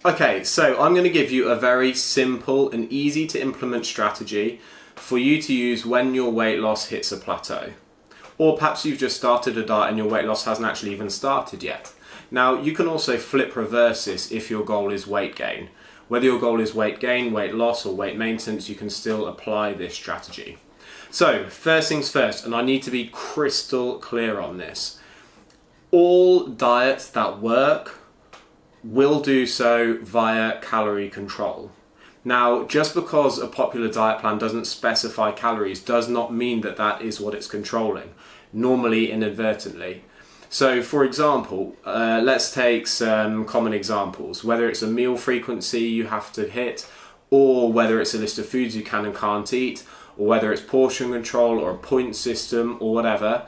Okay, so I'm going to give you a very simple and easy to implement strategy for you to use when your weight loss hits a plateau. Or perhaps you've just started a diet and your weight loss hasn't actually even started yet. Now, you can also flip reverse this if your goal is weight gain. Whether your goal is weight gain, weight loss, or weight maintenance, you can still apply this strategy. So, first things first, and I need to be crystal clear on this. All diets that work will do so via calorie control. Now, just because a popular diet plan doesn't specify calories does not mean that that is what it's controlling, normally inadvertently. So, for example, let's take some common examples, whether it's a meal frequency you have to hit, or whether it's a list of foods you can and can't eat, or whether it's portion control or a point system or whatever.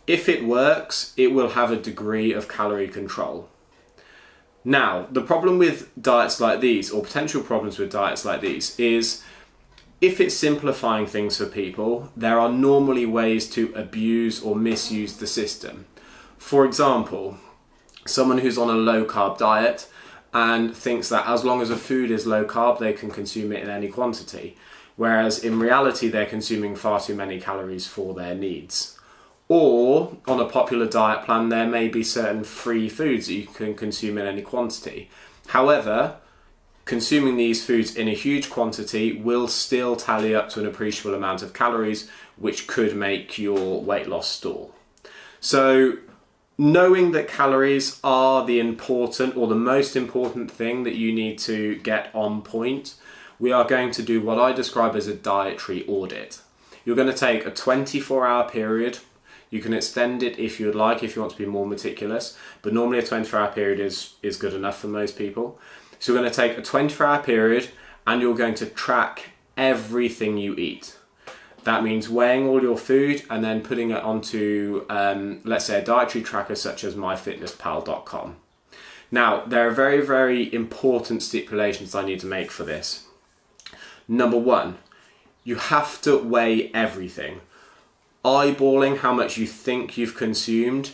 If it works, it will have a degree of calorie control. Now, the problem with diets like these, or potential problems with diets like these, is if it's simplifying things for people, there are normally ways to abuse or misuse the system. For example, someone who's on a low carb diet and thinks that as long as a food is low carb, they can consume it in any quantity, whereas in reality, they're consuming far too many calories for their needs. Or, on a popular diet plan, there may be certain free foods that you can consume in any quantity. However, consuming these foods in a huge quantity will still tally up to an appreciable amount of calories, which could make your weight loss stall. So, knowing that calories are the important or the most important thing that you need to get on point, we are going to do what I describe as a dietary audit. You're going to take a 24-hour period. You can extend it if you'd like, if you want to be more meticulous, but normally a 24-hour period is good enough for most people. So you're going to take a 24-hour period and you're going to track everything you eat. That means weighing all your food and then putting it onto, let's say, a dietary tracker such as myfitnesspal.com. Now, there are very, very important stipulations I need to make for this. Number one, you have to weigh everything. Eyeballing how much you think you've consumed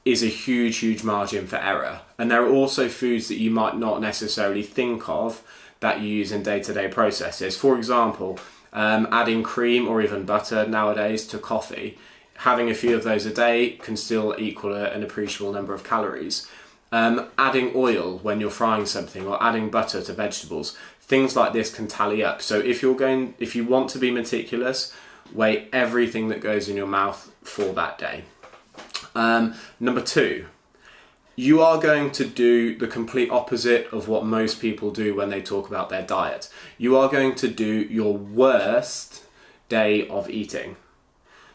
is a huge, huge margin for error. And there are also foods that you might not necessarily think of that you use in day-to-day processes. For example, adding cream or even butter nowadays to coffee, having a few of those a day can still equal an appreciable number of calories. Adding oil when you're frying something or adding butter to vegetables, things like this can tally up. So if you want to be meticulous, weigh everything that goes in your mouth for that day. Number two, you are going to do the complete opposite of what most people do when they talk about their diet. You are going to do your worst day of eating.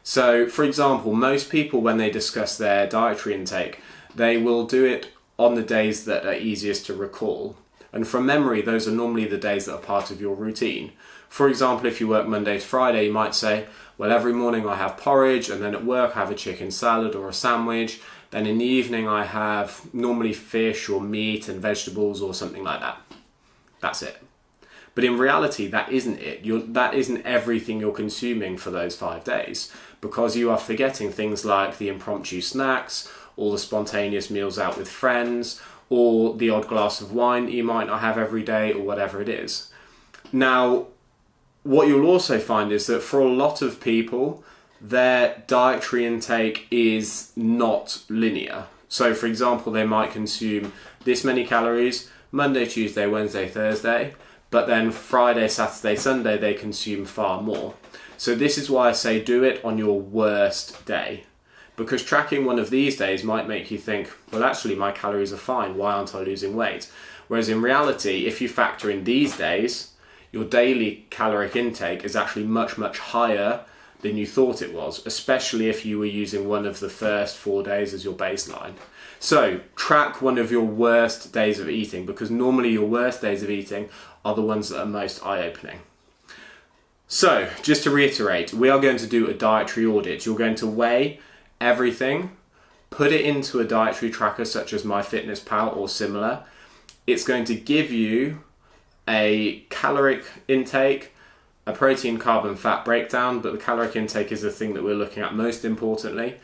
So, for example, most people, when they discuss their dietary intake, they will do it on the days that are easiest to recall. And from memory, those are normally the days that are part of your routine. For example, if you work Monday to Friday, you might say, well, every morning I have porridge, and then at work I have a chicken salad or a sandwich. Then in the evening I have normally fish or meat and vegetables or something like that. That's it. But in reality, that isn't it. That isn't everything you're consuming for those 5 days, because you are forgetting things like the impromptu snacks, or the spontaneous meals out with friends, or the odd glass of wine that you might not have every day, or whatever it is. Now, what you'll also find is that for a lot of people, their dietary intake is not linear. So, for example, they might consume this many calories Monday, Tuesday, Wednesday, Thursday, but then Friday, Saturday, Sunday, they consume far more. So this is why I say do it on your worst day, because tracking one of these days might make you think, well, actually my calories are fine, why aren't I losing weight? Whereas in reality, if you factor in these days, your daily caloric intake is actually much, much higher than you thought it was, especially if you were using one of the first 4 days as your baseline. So track one of your worst days of eating, because normally your worst days of eating are the ones that are most eye-opening. So just to reiterate, we are going to do a dietary audit. You're going to weigh everything, put it into a dietary tracker such as MyFitnessPal or similar. It's going to give you a caloric intake, a protein, carb and fat breakdown, but the caloric intake is the thing that we're looking at most importantly.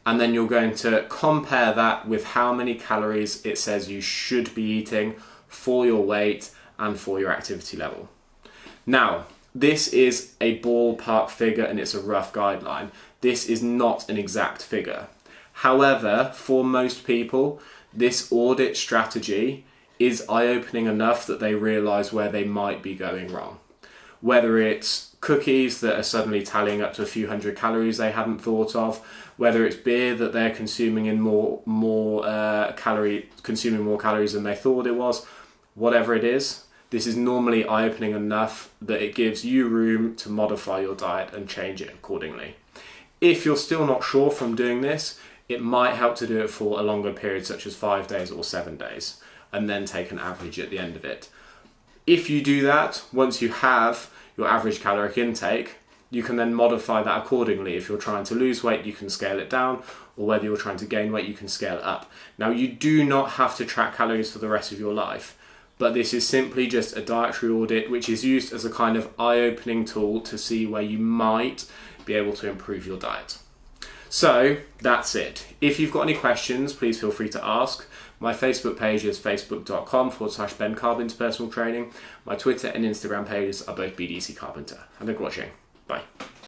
And then you're going to compare that with how many calories it says you should be eating for your weight and for your activity level. Now, this is a ballpark figure and it's a rough guideline. This is not an exact figure. However, for most people, this audit strategy is eye-opening enough that they realise where they might be going wrong. Whether it's cookies that are suddenly tallying up to a few hundred calories they hadn't thought of, whether it's beer that they're consuming more calories than they thought it was, whatever it is, this is normally eye-opening enough that it gives you room to modify your diet and change it accordingly. If you're still not sure from doing this, it might help to do it for a longer period, such as 5 days or 7 days, and then take an average at the end of it. If you do that, once you have your average caloric intake, you can then modify that accordingly. If you're trying to lose weight, you can scale it down, or whether you're trying to gain weight, you can scale it up. Now, you do not have to track calories for the rest of your life, but this is simply just a dietary audit, which is used as a kind of eye-opening tool to see where you might be able to improve your diet. So that's it. If you've got any questions, please feel free to ask. My Facebook page is facebook.com/Ben Carbon's personal training. My Twitter and Instagram pages are both BDC Carpenter. Thank you for watching. Bye.